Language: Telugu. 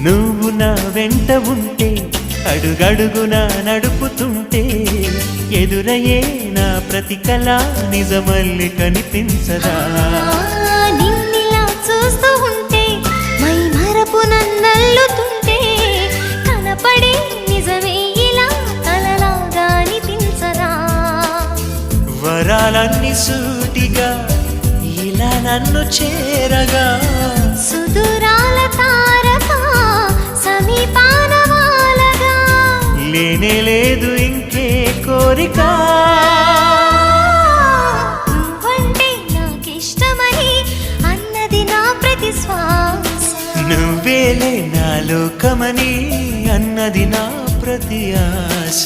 నువ్వు నా వెంట ఉంటే అడుగడుగునా నడుపుతుంటే ఎదురయ్యే నా ప్రతి కళ నిజమల్లి కనిపించదా నిన్నిలా చూస్తూ ఉంటే మై మరపు నన్నల్లుతుంటే కనపడే నిజమే ఇలా కలలాగా అనిపించదా వరాలన్నీ సూటిగా ఇలా నన్ను చేరగా సుదూరాల తారక సమీపాన వాలగా లేనే లేదు ఇంకే కోరిక నువ్వంటే నాకిష్టమని అన్నది నా ప్రతి శ్వాస నువ్వేలే నా లోకమని అన్నది నా ప్రతి ఆశ